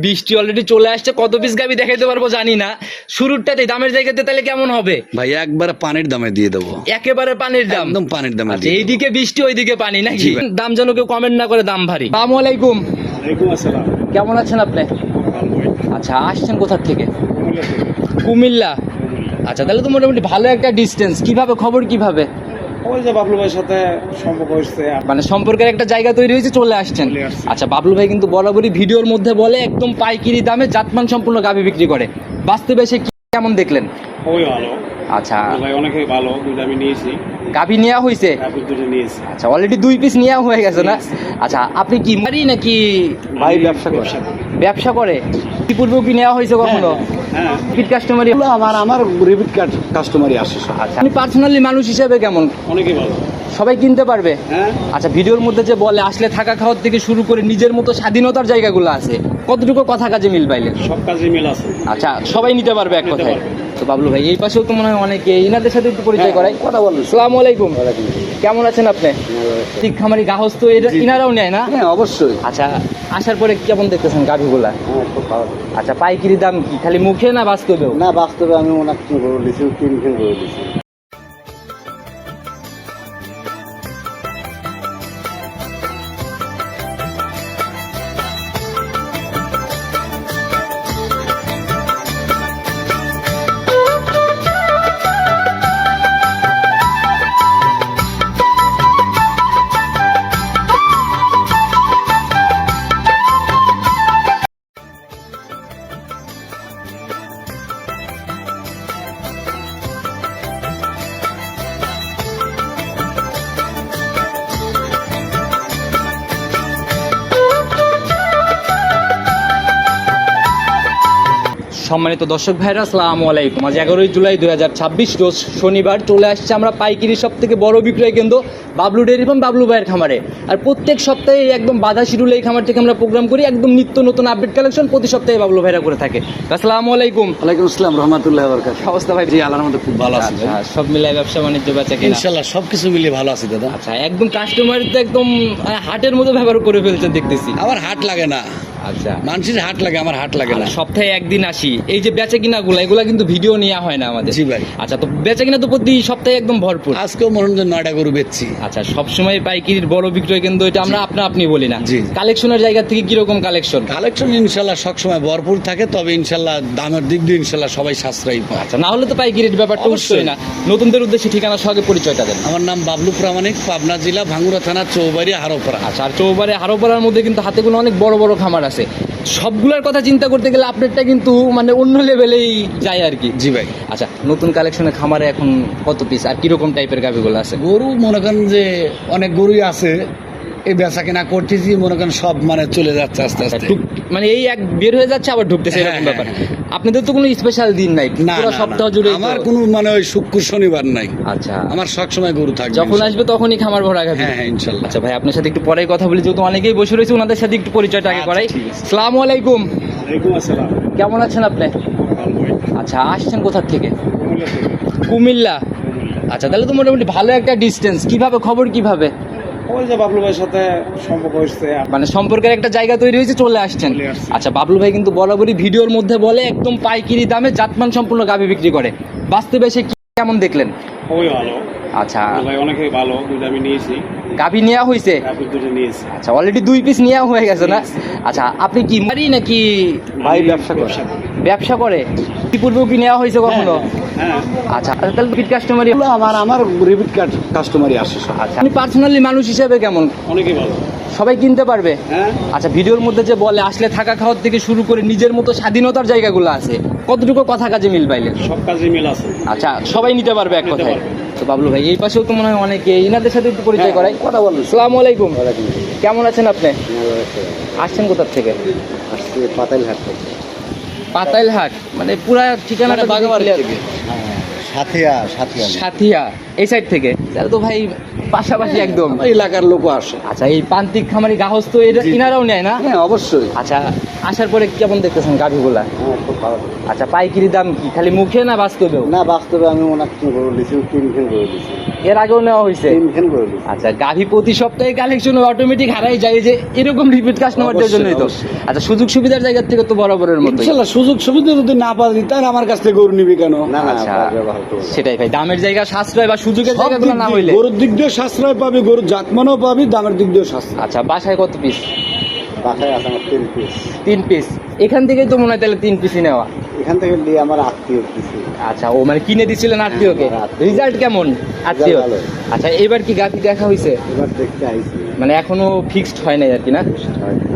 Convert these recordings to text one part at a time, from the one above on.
বৃষ্টি অলরেডি চলে আসছে, কত পিস গাবি দেখাইতে পারবো জানি না। শুরুটাতে দামের জায়গাতে তাহলে কেমন হবে ভাই একবারে পানির দামে দিয়ে দেবো, একেবারে পানির দাম, একদম পানির দামে আচ্ছা দিয়ে দেবো। এইদিকে বৃষ্টি ওইদিকে পানি নাকি? জি ভাই। দাম যেন কেউ কমেন্ট না করে দাম ভারী। আসসালামু আলাইকুম। ওয়ালাইকুম আসসালাম। কেমন আছেন আপনি? ভালো ভাই। আচ্ছা আসছেন কোথা থেকে? কুমিল্লা থেকে। কুমিল্লা। আচ্ছা তাহলে তো মোটামুটি ভালো একটা ডিস্টেন্স। কিভাবে খবর কিভাবে? ওই যে বাবলু ভাইয়ের সাথে সম্পর্ক হয়েছে। মানে সম্পর্কের একটা জায়গা তৈরি হয়েছে, চলে আসছেন। চলে আসছি। আচ্ছা বাবলু ভাই কিন্তু বরাবরই ভিডিওর মধ্যে বলে একদম পাইকারি দামে জাতমান সম্পূর্ণ গাভী বিক্রি করে। বাস্তবে সে কেমন দেখলেন? খুবই ভালো আচ্ছা ভাই, অনেকেই ভালো। দুটো আমি নিয়েছি, গাভী নেওয়া হয়েছে? তারপর দুটো নিয়েছি। আচ্ছা অলরেডি 2 পিস নেওয়া হয়ে গেছে না? আচ্ছা আপনি কি মারি নাকি ভাই ব্যবসা করে। ব্যবসা করে? কি পূর্বেও কি নেওয়া হয়েছে কখনো? হ্যাঁ, রিপিট কাস্টমারই? আমার রিপিট কাস্টমারই আসে। আচ্ছা আপনি পার্সোনালি মানুষ হিসেবে কেমন? অনেকেই ভালো। সবাই কিনতে পারবে? হ্যাঁ, আচ্ছা ভিডিওর মধ্যে যে বলে আসলে থাকা খাওয়ার থেকে শুরু করে নিজের মতো স্বাধীনতার জায়গাগুলো আছে, কতটুকু কথা কাজে মিল পাইলেন? সব কাজে মিল আছে। আচ্ছা সবাই নিতে পারবে এক নিতে কথায়। পারবে। তো বাবলু ভাই এই পাশেও তো মনে হয় অনেকে, ইনাদের সাথে একটু পরিচয় হ্যাঁ, করাই, কথা বলুন। আসসালামু আলাইকুম। কেমন আছেন আপনি? ঠিক খামারি গাহস্থ ইনারাও নেয় না? হ্যাঁ অবশ্যই। আচ্ছা আসার পরে কেমন দেখতেছেন গাভীগুলা? আচ্ছা পাইকারি দাম কি খালি মুখে না বাস্তবেও? না বাস্তবে আমি ওনার গরু দিয়েছি, 3 গরু দিয়েছি। সম্মানিত দর্শক ভাইরা আসসালামু আলাইকুম। আজ 11 জুলাই 2026 রোজ শনিবার চলে আসছে আমরা পাইকারি সব থেকে বড় বিক্রয় কেন্দ্র বাবলু ডেয়ারি ফার্ম বাবলু ভাইয়ের খামারে। আর প্রত্যেক সপ্তাহে একদম বাধা শিডিউলে এই খামার থেকে আমরা প্রোগ্রাম করি, একদম নিত্য নতুন আপডেট কালেকশন প্রতি সপ্তাহে বাবলু ভাইরা করে থাকে। আসসালামু আলাইকুম। ওয়ালাইকুম আসসালাম রহমতুল্লাহি ওয়া বারাকাতুহু। অবস্থা ভাই? জি আল্লাহর মধ্যে খুব ভালো আছি। আচ্ছা সব মিলাই ব্যবসা বাণিজ্য বেচা কিনা ইনশাআল্লাহ সবকিছু মিলিয়ে ভালো আছি দাদা। আচ্ছা একদম কাস্টমার তো একদম হাটের মতো ব্যবহার করে ফেলছেন দেখতেছি। আমার হাট লাগে না, আচ্ছা মানুষের হাট লাগে, আমার হাট লাগে না। সপ্তাহে একদিন আসি, এই যে বেচা কিনা এগুলা কিন্তু ভিডিও নেওয়া হয় না আমাদের। জি ভাই। আচ্ছা তো বেচা কিনা তো প্রতি সপ্তাহে একদম ভরপুর। আজকেও মনোরঞ্জন 9টা গরু বেচছি। আচ্ছা সবসময় পাইকারির বড় বিক্রয় কিন্তু এটা আমরা আপনি বলি না। জি। কালেকশনের জায়গা থেকে কিরকম কালেকশন? কালেকশন ইনশাল্লাহ সবসময় ভরপুর থাকে, তবে ইনশাল্লাহ দামের দিক দিয়ে ইনশাল্লাহ সবাই সাশ্রয়ী পায়। আচ্ছা না হলে তো পাইকারির ব্যাপারটা অবশ্যই। উঠতোই না। নতুনদের উদ্দেশ্যে ঠিকানা সঙ্গে পরিচয়টা দেন। আমার নাম বাবলু প্রামাণিক, পাবনা জেলা ভাঙ্গুরা থানা চৌবাড়ি হারোপাড়া। আচ্ছা আর চৌবারে হারোপাড়ার মধ্যে কিন্তু হাতেগুলো অনেক বড় বড় খামার আছে। সবগুলোর কথা চিন্তা করতে গেলে আপনারটা কিন্তু মানে অন্য লেভেলেই যায় আর কি। জি ভাই। আচ্ছা নতুন কালেকশনের খামারে এখন কত পিস আর কিরকম টাইপের গাভিগুলো আছে? গরু মনে করেন যে অনেক গরুই আছে, এই বেচা কেনা করতেছি, মনে করেন সব মানে চলে যাচ্ছে আস্তে আস্তে। মানে এই এক বের হয়ে যাচ্ছে আবার ঢুকতেছে হ্যাঁ, এরকম হ্যাঁ, ব্যাপার। হ্যাঁ। আপনাদের তো কোনো স্পেশাল দিন নাই, না পুরো না, সপ্তাহ না। জুড়ে আমার কোনো মানে ওই শুক্র শনিবার নাই। আচ্ছা আমার সবসময় গরু থাকবে যখন আসবে তখনই খামার ভরা গাভি। হ্যাঁ হ্যাঁ ইনশাল্লাহ। আচ্ছা ভাই আপনার সাথে একটু পরে কথা বলি, যেহেতু অনেকেই বসে রয়েছে ওনাদের সাথে একটু পরিচয়টা আগে আচ্ছা, করাই। ঠিক আছে। আসসালামু আলাইকুম। ওয়ালাইকুম আসসালাম। কেমন আছেন আপনি? ভালো ভাই। আচ্ছা আসছেন কোথা থেকে? কুমিল্লা থেকে। কুমিল্লা। আচ্ছা তাহলে তো মোটামুটি ভালো একটা ডিস্টেন্স। কিভাবে খবর কিভাবে? ওই যে বাবলু ভাইয়ের সাথে সম্পর্ক হয়েছে। মানে সম্পর্কের একটা জায়গা তৈরি হয়েছে, চলে আসছেন। চলে আসছি। আচ্ছা বাবলু ভাই কিন্তু বরাবরই ভিডিওর মধ্যে বলে একদম পাইকারি দামে জাতমান সম্পূর্ণ গাভী বিক্রি করে। বাস্তবে সে কেমন দেখলেন? খুবই ভালো আচ্ছা ভাই, অনেকেই ভালো। দুটো আমি নিয়েছি, গাভী নেওয়া হয়েছে? তারপর দুটো নিয়েছি। আচ্ছা অলরেডি 2 পিস নেওয়া হয়ে গেছে না? আচ্ছা আপনি কি মারি নাকি ভাই ব্যবসা করে। ব্যবসা করে? কি পূর্বেও কি নেওয়া হয়েছে কখনো? হ্যাঁ, আচ্ছা তাহলে রিপিট কাস্টমারই? আমার রিপিট কাস্টমারই আসে। আচ্ছা আপনি পার্সোনালি মানুষ হিসেবে কেমন? অনেকেই ভালো। সবাই কিনতে পারবে? হ্যাঁ, আচ্ছা ভিডিওর মধ্যে যে বলে আসলে থাকা খাওয়ার থেকে শুরু করে নিজের মতো স্বাধীনতার জায়গাগুলো আছে, কতটুকু কথা কাজে মিল পাইলেন? সব কাজে মিল আছে। আচ্ছা সবাই নিতে পারবে এক নিতে কথায়। পারবে। তো বাবলু ভাই এই পাশেও তো মনে হয় অনেকে, ইনাদের সাথে একটু পরিচয় হ্যাঁ, করাই, কথা বলুন। আসসালামু আলাইকুম। কেমন আছেন আপনি? আসছেন কোথা থেকে? পাতাইল হাট থেকে। পাতাইল হাট মানে পুরা ঠিকানাটা বাগাবাড়ি clear? থেকে। সাথিয়া সাথিয়া এই সাইড থেকে? তাহলে তো ভাই পাশাপাশি একদম। এলাকার লোক আসে। আচ্ছা এই প্রান্তিক খামারি গাহস্থ ইনারাও নেয় না? হ্যাঁ অবশ্যই। আচ্ছা আসার পরে কেমন দেখতেছেন গাভিগুলা? হ্যাঁ খুব ভালো। আচ্ছা পাইকারি দাম কি খালি মুখে না বাস্তবেও? না বাস্তবে আমি ওনার গরু দিয়েছি, 3 গরু দিয়েছি। এর আগেও নেওয়া হয়েছে। আচ্ছা, গাভী প্রতি সপ্তাহে কালেকশন অটোমেটিক হারাই যায়, যে এরকম রিপিট কাস্টমারদের জন্যই তো। অবশ্যই। আচ্ছা, সুযোগ সুবিধার জায়গা থেকে তো বরাবরের মতো। ইনশাল্লাহ সুযোগ সুবিধা যদি না পাই তাহলে আমার কাছ থেকে গরু নিবি কেন? আচ্ছা, সেটাই ভাই, দামের জায়গা সাশ্রয় বা সুযোগের সব জায়গাগুলো দিক না দিয়ে, হইলে। গরুর দিক দিয়ে সাশ্রয় পাবি, গরুর জাতমানও পাবি, দামের দিক দিয়ে সাশ্রয়। আচ্ছা, বাসায় কত পিস? বাসায় আছে আমার 3 পিস। 3 পিস। এখান থেকেই তো মনে হয় তাহলে 3 পিসই নেওয়া। এখান থেকে দিয়ে আমার আত্মীয় কিছু। আচ্ছা, ও মানে কিনে দিছিলেন আত্মীয়কে। হ্যাঁ, আত্মীয়। রেজাল্ট কেমন আত্মীয়? ভালো। আচ্ছা, এবার কি গাভী দেখা হয়েছে? এবার দেখতে আইছি। মানে এখনো ফিক্সড হয় নাই আর কি, না?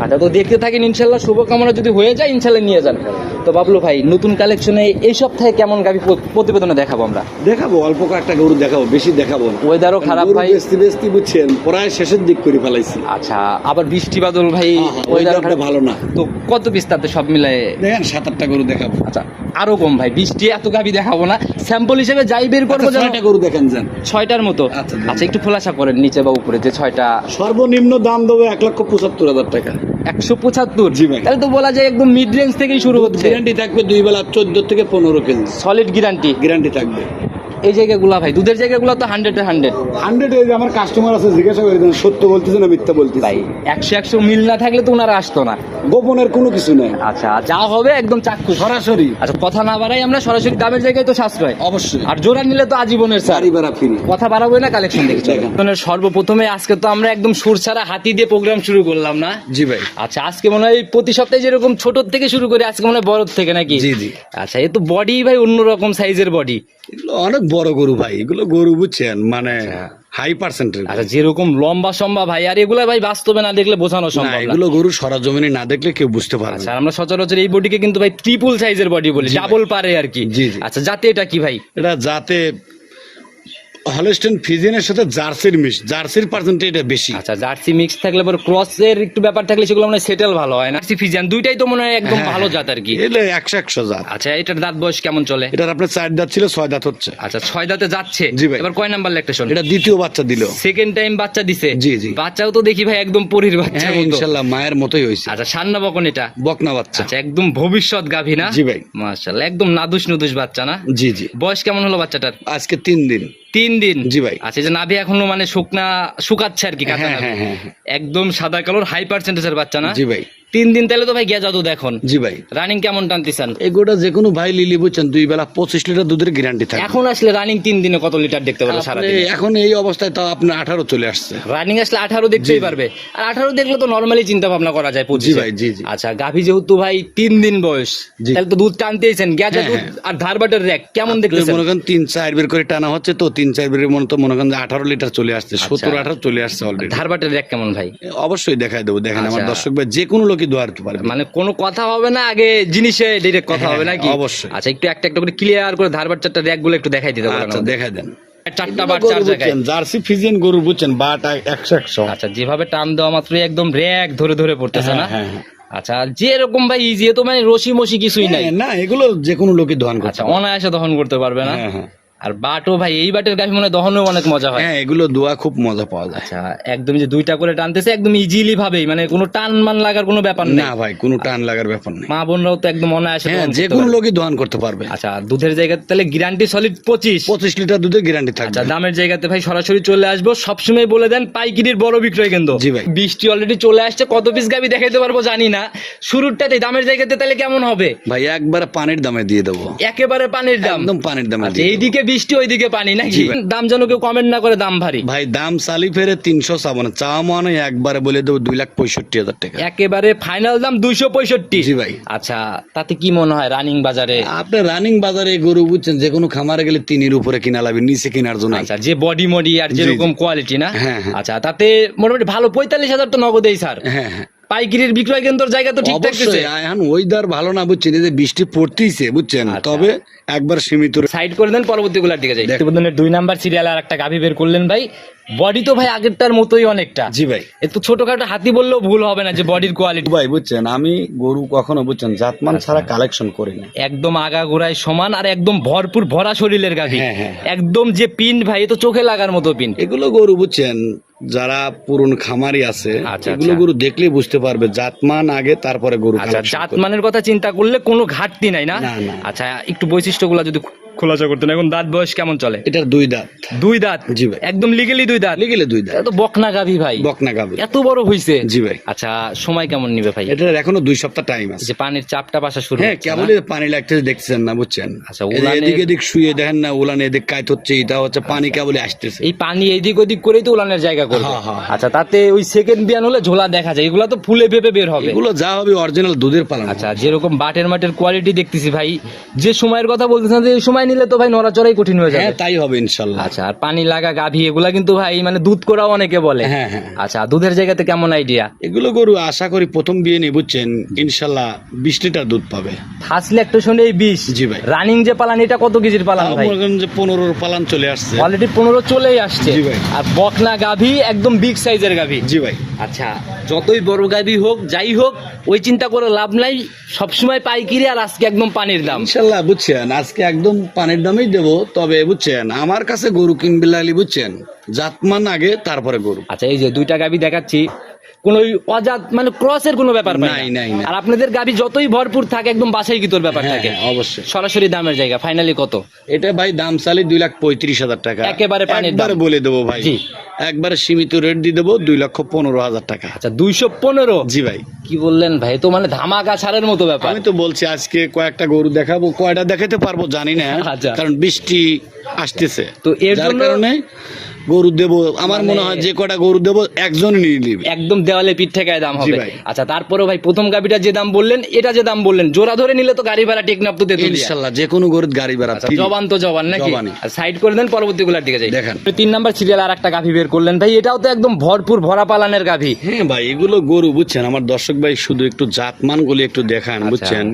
আচ্ছা, তো দেখতে থাকেন, ইনশাল্লাহ শুভকামনা যদি হয়ে যায় ইনশাল্লাহ নিয়ে যান। তো বাবলু ভাই, নতুন কালেকশনে এই সপ্তাহে কেমন গাভী প্রতিবেদনে দেখাবো আমরা? দেখাবো অল্প কয়েকটা গরু দেখাবো, বেশি দেখাবো না। ওয়েদারও খারাপ গরু ভাই। বেচতে বুঝছেন প্রায় শেষের দিক করে ফেলাইছি। আচ্ছা, আবার বৃষ্টি বাদল ভাই, ওয়েদারটা খারাপ। ভালো না। তো কত পিস তাতে সব মিলায়ে? দেখেন 7-8টা গরু দেখাবো। আচ্ছা, আরো কম ভাই, বৃষ্টি এত গাভী দেখাবো না, স্যাম্পল হিসেবে যাই বের করবো। আচ্ছা, 6টা গরু দেখেন যান। 6টার মতো। আচ্ছা, দেন। আচ্ছা, একটু খোলাসা করেন নিচে বা উপরে যে 6টা। সর্বনিম্ন দাম দেবো 1,75,000 টাকা। 175? জি ভাই। তাহলে তো বলা যায় একদম মিড রেঞ্জ থেকেই শুরু হচ্ছে। গ্যারান্টি থাকবে 2 বেলা 14 থেকে 15 কেজি সলিড গ্যারান্টি। গ্যারান্টি থাকবে। এই জায়গাগুলো ভাই, দুধের জায়গাগুলো তো 100-এ 100 100 এই যে আমার কাস্টমার আছে, জিজ্ঞাসা করে দেন সত্য বলতেছে না মিথ্যা বলতেছে। ভাই। 100 মিল না থাকলে তো ওনারা আসতো না। গোপনের কোনো কিছু নেই, আচ্ছা, যা হবে একদম চাক্ষুষ সরাসরি। আচ্ছা, কথা না বাড়াই আমরা সরাসরি দামের জায়গায় তো সাশ্রয়। অবশ্যই। আর জোড়া নিলে তো আজীবনের স্যার। গাড়ি ভাড়া ফ্রি। কথা বাড়াবো না, কালেকশন দেখি। সর্বপ্রথমে আজকে তো আমরা একদম সুর ছাড়া হাতি দিয়ে প্রোগ্রাম শুরু করলাম না? জি ভাই। আচ্ছা, আজকে মনে হয় প্রতি সপ্তাহে যেরকম ছোট থেকে শুরু করে আজকে মনে হয় বড় থেকে, নাকি? জি, জি। আচ্ছা, এ তো বডি ভাই অন্যরকম সাইজের বডি। এগুলো অনেক বড় গরু ভাই, এগুলো গরু বুঝছেন মানে হাই পার্সেন্টের। আচ্ছা, যেরকম লম্বা সম্ভব ভাই, আর এগুলা ভাই বাস্তবে না দেখলে বোঝানো না, সম্ভব না। এগুলো গরু সরজমিনে না দেখলে কেউ বুঝতে পারবে আচ্ছা, না। আমরা সচরাচর এই বডিকে কিন্তু ভাই ট্রিপল সাইজের বডি বলি, জি ভাই। ডাবল পারে আর কি। জি, জি। আচ্ছা, যাতে এটা কি ভাই? এটা যাতে হলস্টেইন ফ্রিজিয়ানের সাথে জার্সির মিক্স, জার্সির পার্সেন্টেজ এটা বেশি। আচ্ছা, জার্সি মিক্স থাকলে পরে ক্রসের একটু ব্যাপার থাকলে সেগুলো মানে সেটেল ভালো হয় না। জার্সি ফিজিয়ান দুইটাই তো মনে হয় একদম হ্যাঁ, ভালো জাত আর কি। এলে 100 জাত। আচ্ছা, এটার দাঁত বয়স কেমন চলে? এটার আপনার 4 দাঁত ছিল, 6 দাঁত হচ্ছে। আচ্ছা, 6 দাঁতে যাচ্ছে। জি ভাই। এবার কয় নাম্বার ল্যাকটেশন? এটা দ্বিতীয় বাচ্চা দিল। সেকেন্ড টাইম বাচ্চা দিছে। জি, জি। বাচ্চাও তো দেখি ভাই একদম পরীর বাচ্চা হ্যাঁ, মতো। ইনশাআল্লাহ মায়ের মতোই হয়েছে। আচ্ছা, সান্না বকন এটা? বকনা বাচ্চা। আচ্ছা, একদম ভবিষ্যৎ গাভী না? জি ভাই। মাশাআল্লাহ, একদম নাদুস নুদুস বাচ্চা না? জি, জি। বয়স কেমন হলো বাচ্চাটার? আজকে 3 দিন। 3 দিন? জি ভাই। আচ্ছা, যে নাভি এখনো মানে শুকাচ্ছে আর কি, কাঁচা হ্যাঁ, নাভি। হ্যাঁ, হ্যাঁ, হ্যাঁ। একদম সাদা কালোর হাই পার্সেন্টেজের বাচ্চা না? জি ভাই। 3 দিন তাহলে তো ভাই গিয়া জাদু দেখুন। জি ভাই। রানিং কেমন টানতেছেন? এগুলো যে কোনো ভাই লিলি বুঝছেন 2 বেলা 25 লিটার দুধের গ্যারান্টি থাকে। এখন আসলে রানিং 3 দিনে কত লিটার দেখতে পারবে সারা আপনি দিনে? এখন এই অবস্থায় তো আপনার 18 চলে আসছে। রানিং আসলে 18 দেখতেই পারবে। আর 18 দেখলে তো নরমালি চিন্তা ভাবনা করা যায় 25। জি ভাই, জি, জি। আচ্ছা, গাভী যেহেতু ভাই 3 দিন বয়স, জি। তাহলে তো দুধ টানতেইছেন, গেজা হ্যাঁ, দুধ হ্যাঁ। আর ধারবাটের র্যাক কেমন দেখতেছেন? মনে করেন 3-4 বের করে টানা হচ্ছে, তো 3-4 বেরের মনে তো মনে করেন যে 18 লিটার চলে আসছে, 17-18 চলে আসছে অলরেডি। ধারবাটের র্যাক কেমন ভাই? অবশ্যই দেখাই দেবো, দেখেন আমার আচ্ছা। দর্শক ভাই যে কোনো লোকই দোয়ার পারবে। মানে কোনো কথা হবে না, আগে জিনিসে ডিরেক্ট কথা হবে নাকি? অবশ্যই। আচ্ছা, একটু একটা একটা করে ক্লিয়ার করে ধারবার চারটা র্যাক গুলো একটু দেখাই দিতে পারেন আচ্ছা, আমাদের? দেখাই দেন। 4টা বার 4 জায়গায়। জার্সি ফিজিয়ান গরু বুঝছেন, বাটা 100। আচ্ছা, যেভাবে টান দেওয়া মাত্রই একদম র্যাক ধরে ধরে পড়তেছে না? হ্যাঁ, হ্যাঁ। আচ্ছা, যে এরকম ভাই ইজি, তো মানে রশি মশি কিছুই নাই। না, এগুলো যে কোনো লোকই দহন করতে আচ্ছা, পারে। অনায়াসে দহন করতে পারবে না? হ্যাঁ, হ্যাঁ। আর বাটও ভাই, এই বাটের গাভী মনে হয় দহনেও অনেক মজা হয়। হ্যাঁ, এগুলো দোয়া খুব মজা পাওয়া যায়। আচ্ছা, একদম যে 2টা করে টানতেছে একদম ইজিলি ভাবেই, মানে কোনো টান মান লাগার কোনো ব্যাপার নেই। না ভাই, কোনো টান লাগার ব্যাপার নেই। মা বোনরাও তো একদম অনায়াসে হ্যাঁ, দহন যে করতে কোনো পারে। লোকই দহন করতে পারবে। আচ্ছা, দুধের জায়গাতে তাহলে গ্যারান্টি সলিড 25 লিটার দুধের গ্যারান্টি আচ্ছা, থাকবে। দামের জায়গাতে ভাই সরাসরি চলে আসবো। সবসময় বলে দেন পাইকিরির বড় বিক্রয় কেন্দ্র। জি ভাই। বৃষ্টি অলরেডি চলে আসছে, কত পিস গাভী দেখাইতে পারবো জানি না। শুরুটাতে দামের জায়গাতে তাহলে কেমন হবে ভাই একবারে পানির দামে দিয়ে দেবো, একেবারে পানির দাম? একদম পানির দামে আচ্ছা, দিয়ে দেবো। এইদিকে বৃষ্টি ওইদিকে পানি নাকি? জি ভাই। দাম যেন কেউ কমেন্ট না করে দাম ভারী। ভাই দাম চালি ফেরে 357, চাওয়া মানে একবারে বলে দেবো 2,65,000 টাকা। একেবারে ফাইনাল দাম 265। জি ভাই। আচ্ছা, তাতে কি মনে হয় রানিং বাজারে? আপনার রানিং বাজারে গরু বুঝছেন যে কোনো খামারে গেলে 3-এর উপরে কিনা লাগবে, নিচে কেনার জন্য। আচ্ছা, যে বডি মডি আর যেরকম কোয়ালিটি না? হ্যাঁ, হ্যাঁ। আচ্ছা, তাতে মোটামুটি ভালো 45,000 তো নগদেই স্যার। হ্যাঁ, হ্যাঁ। পাইকিরির বিক্রয় কেন্দ্রের জায়গা তো ঠিক থাকতেছে। অবশ্যই এখন ওয়েদার ভালো না বুঝছেন, এই যে বৃষ্টি পড়তেইছে বুঝছেন, আচ্ছা। তবে একবার সীমিত। সাইড করে দেন, পরবর্তী গুলার দিকে যাই। প্রতিবেদনের 2 নাম্বার সিরিয়াল আর একটা গাভী বের করলেন ভাই। বডি তো ভাই আগেরটার মতোই অনেকটা। জি ভাই। একটু ছোটখাটো হাতি বললেও ভুল হবে না, যে বডির কোয়ালিটি ভাই বুঝছেন, আমি গরু কখনো বুঝছেন জাতমান ছাড়া কালেকশন করি না। একদম আগাগোড়ায় সমান আর একদম ভরপুর ভরা শরীরের গাভী। হ্যাঁ, হ্যাঁ। একদম যে পিন ভাই, এ তো চোখে লাগার মতো পিন। এগুলো গরু বুঝছেন যারা পুরন খামারি আছে, আচ্ছা, এগুলো আচ্ছা। গরু দেখলেই বুঝতে পারবে জাতমান আগে, তারপরে গরু আচ্ছা, collection জাত করবে। মানের কথা চিন্তা করলে কোনো ঘাটতি নাই না? না, না। আচ্ছা, একটু বৈশিষ্ট্যগুলো যদি খোলাসা করতেন। এখন দাঁত বয়স কেমন চলে? এটার 2 দাঁত। 2 দাঁত? জি ভাই। একদম লিগেলি 2 দাঁত? লিগেলে 2 দাঁত। এটা তো বকনা গাভী ভাই, বকনা গাভী। এত বড় হইছে? জি ভাই। আচ্ছা, সময় কেমন নিবে ভাই? এটার এখনো 2 সপ্তাহ টাইম আছে। যে পানির চাপটা বাসা শুরু হ্যাঁ, হচ্ছে না? কেবলই পানি লাগতেছে, দেখছেন না, বুঝছেন? আচ্ছা, এই যে উলানের- এদিক এদিক শুয়ে দেখেন না, উলানে এদিক কাইত হচ্ছে, এটা হচ্ছে পানি কেবলই আসতেছে। এই পানি এইদিক ওদিক করেই তো উলানের জায়গা করবে। হ্যাঁ, হ্যাঁ। আচ্ছা, তাতে ওই সেকেন্ড বিয়ান হলে ঝোলা দেখা যায়, এগুলা তো ফুলে ফেপে বের হবে। এগুলো যা হবে অরিজিনাল দুধের পালন। আচ্ছা, যেরকম বাটের মাটের কোয়ালিটি দেখতেছি ভাই, যে সময়ের কথা বলতেছেন যে এই সময় নিলে তো ভাই নড়াচড়াই কঠিন হয়ে যাবে। হ্যাঁ, তাই হবে ইনশাল্লাহ। আচ্ছা, আর পানি লাগা গাভী এগুলা কিন্তু ভাই মানে দুধ করাও অনেকে বলে। হ্যাঁ, হ্যাঁ। আচ্ছা, দুধের জায়গাতে কেমন আইডিয়া? এগুলো গরু আশা করি প্রথম বিয়ে নিয়ে, বুঝছেন, ইনশাল্লাহ 20 লিটার দুধ পাবে। ফার্স্ট ল্যাকটেশনে এই 20? জি ভাই। রানিং যে পালান এটা কত কেজির পালান ভাই? মনে করেন যে 15 পালান চলে আসছে। অলরেডি 15 চলেই আসছে। জি ভাই। আর বকনা গাভী একদম বিগ সাইজের গাভী। জি ভাই। আচ্ছা, যতই বড় গাভী হোক যাই হোক ওই চিন্তা করে লাভ নাই, সবসময় পাইকিরি, আর আজকে একদম পানির দাম। ইনশাল্লাহ, বুঝছেন, আজকে একদম পানির দামেই দেবো। তবে বুঝছেন, আমার কাছে গরু কিনবে লাগলে, বুঝছেন, জাতমান আগে, তারপরে গরু। আচ্ছা, এই যে 2টা গাভী দেখাচ্ছি, কোন অজাত মানে ক্রসের কোনো ব্যাপার পাই নাই, না। নাই, নাই। আর আপনাদের গাভী যতই ভরপুর থাকে একদম বাছাই কি তোর ব্যাপার হ্যাঁ, থাকে। হ্যাঁ, অবশ্যই। সরাসরি দামের জায়গা ফাইনালি কত? এটা ভাই দাম চালি 2,35,000 টাকা। একেবারে পানির দাম। একবারে বলে দেবো ভাই। জি। একবারে সীমিত রেট দিয়ে দেবো 2,15,000 টাকা। আচ্ছা, 215? জি ভাই। কি বললেন ভাই, তো মানে ধামাকা ছাড়ের মতো ব্যাপার। আমি তো বলছি আজকে কয়েকটা গরু দেখাবো, কয়টা দেখাতে পারবো জানি না, আচ্ছা। কারণ বৃষ্টি আসতেছে, তো এর যার জন্য- কারণে গরু দেবো। আমার মানে- মনে হয় যে কয়টা গরু দেবো একজন নিয়ে নিবে। একদম দেওয়ালে পিঠ ঠেকায় দাম হবে। ভাই। আচ্ছা, তারপরে ভাই প্রথম গাবিটা যে দাম বললেন, এটা যে দাম বললেন, জোড়া ধরে নিলে তো গাড়ি ভাড়া টেকনাফ তো তেতুলিয়া। ইনশাল্লাহ যে কোনো গরুর গাড়ি ভাড়া আচ্ছা, free। জবান তো জবান নাকি? জবানই। সাইড করে দেন, পরবর্তী গুলার দিকে যাই। দেখান। 3 নাম্বার সিরিয়াল আর একটা গাভী বের করলেন ভাই, এটাও তো একদম ভরপুর ভরা পালানের গাভী। হ্যাঁ ভাই, এগুলো গরু, বুঝছেন, আমার দর্শক ভাই শুধু একটু জাতমান গুলি একটু দেখান, আচ্ছা। বুঝছেন,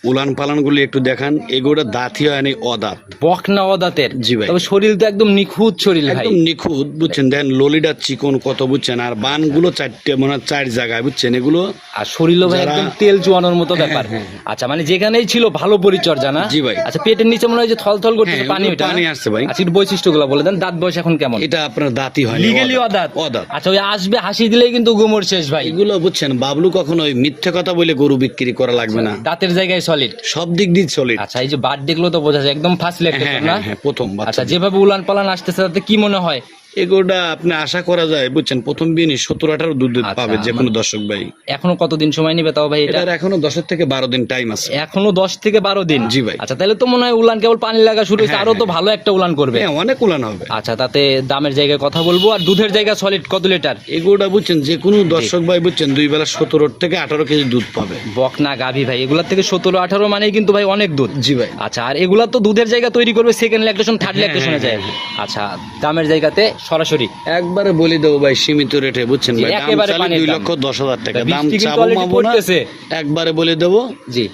উলান পালান গুলি একটু দেখান। এগুলো দাঁতই হয়নি, অদাঁত। বকনা অদাতের। জি ভাই। তবে শরীর তো একদম নিখুঁত শরীর ভাই। একদম নিখুঁত, বুঝছেন, দেখেন ললিটা চিকন কত, বুঝছেন, আর বানগুলো 4টে মানে 4 জায়গায়, বুঝছেন, এগুলো। আর শরীরও ভাই যারা- একদম তেল চুয়ানোর মতো ব্যাপার। হ্যাঁ। আচ্ছা, মানে যেখানেই ছিল ভালো পরিচর্যা না? জি ভাই। আচ্ছা, পেটের নিচে মনে হয় যে থলথল করতেছে হ্যাঁ, পানি, ওগুলো ওটা না? পানি আসছে ভাই। আচ্ছা, একটু বৈশিষ্ট্যগুলো বলে দেন। দাঁত বয়স এখন কেমন? এটা আপনার দাঁতই হয় লিগেলি অদাত? অদাঁত। আচ্ছা, ওই আসবে হাসি দিলেই কিন্তু গুমর শেষ ভাই। এগুলো, বুঝছেন, বাবলু কখনো ওই মিথ্যে কথা বলে গরু বিক্রি করা লাগবে না, দাঁতের জায়গায় সলিড। সব দিক দিয়ে চলে। আচ্ছা, এই যে বাট দেখলো তো বোঝা যায় একদম ফার্স্ট লেগ হ্যাঁ, না? হ্যাঁ, হ্যাঁ, প্রথম বাচ্চা। আচ্ছা, যেভাবে উলান পালান আসতেছে তাতে কি মনে হয়? এগুলোটা আপনি আশা করা যায়, বুঝছেন, প্রথম বিয়ে 17-18 দুধ আচ্ছা, পাবে যে কোনো দর্শক ভাই। এখনো কতদিন সময় নেবে তাও ভাই এটা? এটার এখনো 10 থেকে 12 দিন টাইম আছে। এখনো 10 থেকে 12 দিন? জি ভাই। আচ্ছা, তাহলে তো মনে হয় উলান কেবল পানি লাগা শুরু হয়েছে, হ্যাঁ, আরো তো ভালো একটা উলান করবে। হ্যাঁ, অনেক উলান হবে। আচ্ছা, তাতে দামের জায়গায় কথা বলবো। আর দুধের জায়গা সলিড কত লিটার? এগুলোটা, বুঝছেন, যে কোনো দর্শক ভাই, বুঝছেন, 2 বেলা 17 থেকে 18 কেজি দুধ পাবে। বকনা গাভী ভাই, এগুলা থেকে 17-18 মানেই কিন্তু ভাই অনেক দুধ। জি ভাই। আচ্ছা, আর এগুলা তো দুধের জায়গা তৈরি করবে সেকেন্ড ল্যাকটেশন, থার্ড হ্যাঁ, ল্যাকটেশনে যায়। হ্যাঁ, আচ্ছা, দামের জায়গাতে সরাসরি একবারে বলে দেবো ভাই সীমিত রেটে, বুঝছেন ভাই, দাম একেবারে চালি পানির দাম। 2,10,000 টাকা বৃষ্টি দাম, কিন্তু চাবো already মাবো না, পড়তেছে। একবারে বলে দেবো জি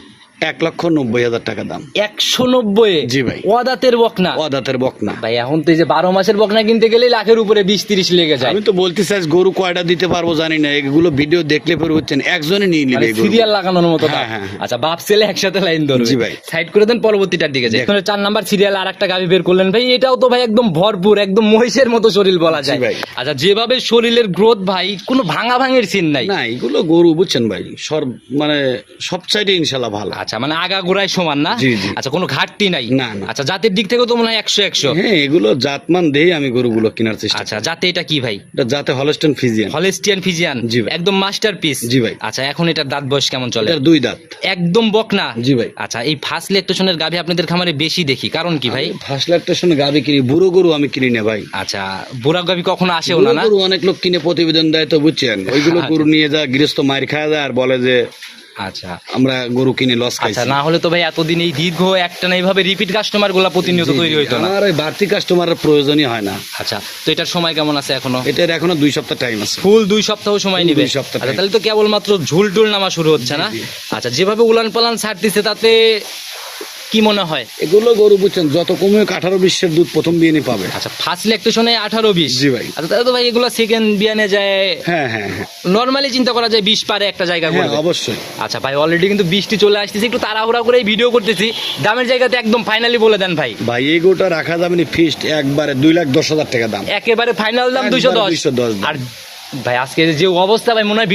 1,90,000 টাকা দাম। 190? জি ভাই। ওয়াদাতের বকনা অদাঁতের বকনা। ভাই, এখন তো এই যে 12 মাসের বকনা কিনতে গেলে লাখের উপরে 20-30 লেগে যায়। আমি তো বলতে চাই গরু কয়টা দিতে পারবো জানি না, এগুলো ভিডিও দেখলে পরে, বুঝছেন, একজনে নিয়ে নিবে এগুলো। সিরিয়াল লাগানোর মতো দাম। হ্যাঁ, হ্যাঁ, হ্যাঁ। আচ্ছা, বাপ ছেলে একসাথে লাইন ধরবে। জি ভাই। সাইড করে দেন, পরবর্তীটার দিকে যাই। 4 নাম্বার সিরিয়াল আর একটা গাভী বের করলেন ভাই, এটাও তো ভাই একদম ভরপুর, একদম মহিষের মতো শরীর বলা যায়। জি ভাই। আচ্ছা, যেভাবে শরীরের গ্রোথ ভাই, কোনো ভাঙা ভাঙের সিন নাই। না, এগুলো গরু, বুঝছেন ভাই, মানে সব সাইডে ইনশাল্লাহ ভালো। আচ্ছা, মানে আগা গোড়ায় সমান না? জি, জি। আচ্ছা, কোনো ঘাটতি নাই? না, না। আচ্ছা, জাতের দিক থেকে তো মনে হয় 100-100। হ্যাঁ, এগুলো জাতমান দেই আমি গরুগুলো কেনার চেষ্টা আচ্ছা, জাতে এটা কি ভাই? এটা জাতে হলস্টেইন ফ্রিজিয়ান। Holstein Friesian? জি ভাই। একদম মাস্টারপিস? জি ভাই। আচ্ছা, এখন এটার দাঁত বয়স কেমন চলে? এটার 2 দাঁত। একদম বকনা? জি ভাই। আচ্ছা, এই ফার্স্ট ল্যাকটেশনের গাভী আপনাদের খামারে বেশি দেখি, কারণ কি ভাই? ফার্স্ট ল্যাকটেশন গাবি কিনি, বুড়ো গরু আমি কিনি না ভাই। আচ্ছা, বুড়া গাভী কখনো আসেও না? বুড়ো না গরু অনেক লোক কিনে প্রতিবেদন দেয় তো, বুঝছেন, ওইগুলো গরু নিয়ে যা গৃহস্থ মার খায় যায় আর বলে যে আচ্ছা আমরা গরু কিনে লস আচ্ছা, খাইছি। না হলে তো ভাই এতদিন এই দীর্ঘ একটা না এইভাবে রিপিট কাস্টমার গুলা প্রতিনিয়ত তৈরি হইতো না। আমার ওই বাড়তি কাস্টমারের প্রয়োজনই হয় না। আচ্ছা, তো এটার সময় কেমন আছে এখনো? এটার এখনো 2 সপ্তাহ টাইম আছে। ফুল 2 সপ্তাহ সময় ফুল নিবে? 2 সপ্তাহ আচ্ছা, time। তাহলে তো কেবলমাত্র ঝুলটুল নামা শুরু হচ্ছে না? আচ্ছা, যেভাবে উলান পালান ছাড়তেছে তাতে কি মনে হয়? এগুলো গরু, বুঝছেন, যত কমে 18-20 দুধ প্রথম বিয়ানে পাবে। আচ্ছা, ফার্স্ট ল্যাকটেশনে 18-20? জি ভাই। আচ্ছা, তাহলে তো ভাই এগুলো সেকেন্ড বিয়ানে যায়, হ্যাঁ, হ্যাঁ, হ্যাঁ, নরমালি চিন্তা করা যায় 20 পারে একটা জায়গা হ্যাঁ, করবে। অবশ্যই। আচ্ছা ভাই, অলরেডি কিন্তু বৃষ্টি চলে আসতেছে, একটু তাড়াহুড়া করে ভিডিও করতেছি। দামের জায়গাতে একদম ফাইনালি বলে দেন ভাই। ভাই, এই গরুটা রাখা যাবে না ফিক্সড একবারে 2,10,000 টাকা দাম। একেবারে ফাইনাল দাম একবারে 210? 210 দাম। আর ভাই আজকে যে অবস্থা ভাই মনে হয়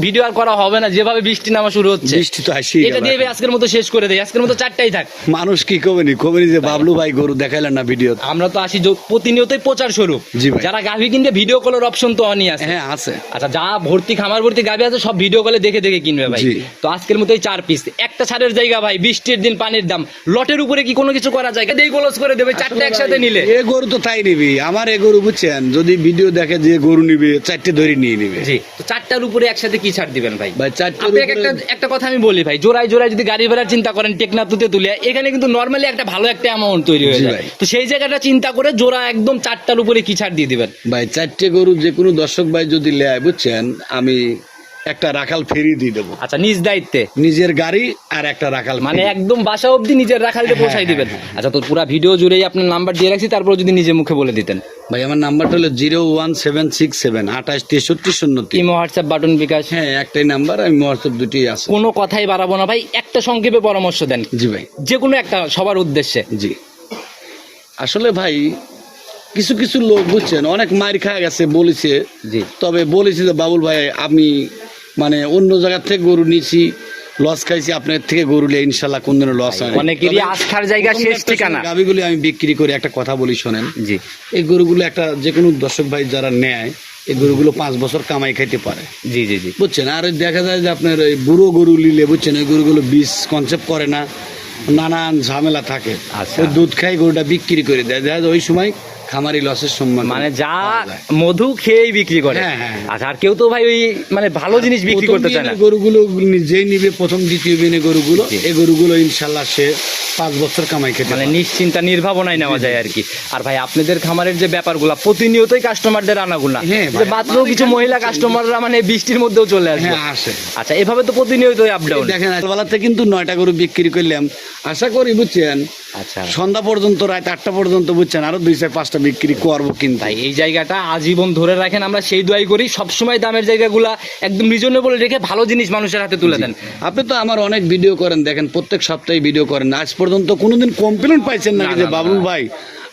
ভিডিও আর করা হবে না, যেভাবে বৃষ্টি নামা শুরু হচ্ছে। বৃষ্টি তো আসি এটা দিয়ে ভাই আজকের মতো শেষ করে দেয়, আজকের মতো 4টাই থাক। মানুষ কি কবেনি যে বাবলু ভাই গরু দেখাইলেন না ভিডিও। আমরা তো আসি প্রতিনিয়তই প্রচার স্বরূপ। জি ভাই। যারা গাভী কিনবে ভিডিও কলের অপশন তো অনই আছে। হ্যাঁ আছে। আচ্ছা, যা ভর্তি খামার ভর্তি গাভী আছে সব ভিডিও কলে দেখে দেখে কিনবে ভাই। জি। তো আজকের মতোই 4 পিস, একটা ছাড়ের জায়গা ভাই, বৃষ্টির দিন পানির দাম, লটের উপরে কি কোনো কিছু করা যায়? এই ক্লোজ করে দেবে 4টা একসাথে নিলে। এ গরু তো তাই নিবি, আমার এ গরু বুঝছেন, যদি ভিডিও দেখে যে গরু নিবে 4টে ধরে নিয়ে নিবে। জি, তো 4টার উপরে একসাথে কি ছাড় দিবেন ভাই? ভাই 4টার আপনাকে উপরে একটা কথা আমি বলি ভাই, জোড়ায় জোড়ায় যদি গাড়ি ভাড়ার চিন্তা করেন টেকনাফতে তুলে, এখানে কিন্তু নরমালি একটা ভালো একটা অ্যামাউন্ট তৈরি হয়ে জি যায়। ভাই। তো সেই জায়গাটা চিন্তা করে জোড়া একদম 4টার উপরে কি ছাড় দিয়ে দিবেন? ভাই 4টে গরু যে কোনো দর্শক ভাই যদি নেয় বুঝছেন, আমি একটা রাখাল ফেরি দিয়ে দেবো, আচ্ছা, নিজ দায়িত্বে, নিজের গাড়ি আর একটা রাখাল মানে ফেরি। একদম বাসা অবধি নিজের রাখালকে পৌঁছাই দিবেন। আচ্ছা, তো পুরো ভিডিও জুড়েই আপনার নাম্বার দিয়ে রাখছি, তারপর যদি নিজে মুখে বলে দিতেন। ভাই আমার নাম্বারটা হলো 01767 2863 ইমো, হোয়াটসঅ্যাপ, বাটন, বিকাশ। হ্যাঁ একটাই নাম্বার, আমি হোয়াটসঅ্যাপ দুটি আছে। কোনো কথাই বাড়াবো না ভাই, একটা সংক্ষেপে পরামর্শ দেন, জি ভাই। যে কোনো একটা, সবার উদ্দেশ্যে। জি আসলে ভাই কিছু কিছু লোক বুঝছেন অনেক মার খায় গেছে বলেছে। জি। তবে বলেছি যে বাবুল ভাই আমি মানে অন্য জায়গা থেকে গরু নিয়েছি, লস খাইছি, আপনার থেকে গরু নিয়ে ইনশাল্লাহ কোনদিনও লস হয় না। অনেকেরই আস্থার জায়গা শেষ ঠিকানা। গাবিগুলি আমি বিক্রি করে একটা কথা বলি শোনেন। জি এই গরুগুলো একটা যে কোনো দর্শক ভাই যারা নেয়, এই গরুগুলো 5 বছর কামাই খাইতে পারে, জি জি জি। বুঝছেন। আর ওই দেখা যায় যে আপনার ওই বুড়ো গরু নিলে বুঝছেন ওই গরুগুলো বীজ কনসেপ্ট করে না, নানান ঝামেলা থাকে। আচ্ছা। ওই দুধ খাই গরুটা বিক্রি করে দেয়, দেখা যায় ওই সময় খামারি লসের সম্মান মানে যা মধু খেয়েই বিক্রি করে। হ্যাঁ, হ্যাঁ। আচ্ছা, আর কেউ তো ভাই ওই মানে ভালো জিনিস বিক্রি করতে চায় না। গরুগুলো যেই নিবে প্রথম দ্বিতীয় বিনে গরুগুলো, জি। এই গরুগুলো ইনশাল্লাহ সে 5 বছর কামাই খেতে মানে পারে। নিশ্চিন্তা নির্ভাবনায় নেওয়া যায় আর কি। আর ভাই আপনাদের খামারের যে ব্যাপারগুলা প্রতিনিয়তই কাস্টমারদের আনাগুলা, হ্যাঁ ভাই। যে মাত্র কিছু মহিলা কাস্টমাররা মানে বৃষ্টির মধ্যেও চলে আসে। হ্যাঁ আসে। আচ্ছা, এভাবে তো প্রতিনিয়তই আপ ডাউন। দেখেন বেলাতে কিন্তু 9টা গরু বিক্রি করলাম, আশা করি বুঝছেন আচ্ছা সন্ধ্যা পর্যন্ত রাত 8টা পর্যন্ত বুঝছেন আরো 2-5টা বিক্রি করবো কিন্তু। ভাই, এই জায়গাটা আজীবন ধরে রাখেন, আমরা সেই দোয়াই করি। সবসময় দামের জায়গাগুলা একদম রিজনেবল রেখে ভালো জিনিস মানুষের হাতে তুলে দেন। আপনি তো আমার অনেক ভিডিও করেন, দেখেন প্রত্যেক সপ্তাহে ভিডিও করেন, আজ পর্যন্ত কোনোদিন কমপ্লেন পাইছেন নাকি না, যে না, বাবুল না। ভাই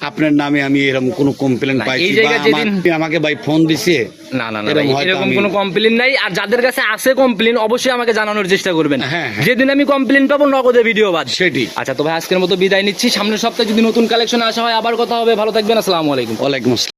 আপনার নামে আমি এরকম কোনো কমপ্লেন না, পাইছি এই বা জায়গায় যেদিন- আমাকে ভাই ফোন দিছে? না না না এরকম ভাই, হয়তো এরকম আমি- কোনো কমপ্লেন নাই। আর যাদের কাছে আছে কমপ্লেন অবশ্যই আমাকে জানানোর চেষ্টা করবেন। হ্যাঁ, হ্যাঁ। যেদিন আমি কমপ্লেন পাবো নগদে ভিডিও বাদ। সেটি। আচ্ছা, তো ভাই আজকের মতো বিদায় নিচ্ছি। সামনের সপ্তাহে যদি নতুন কালেকশন আসা হয় আবার কথা হবে। ভালো থাকবেন, আসসালামু আলাইকুম। ওয়ালাইকুম আসসালাম।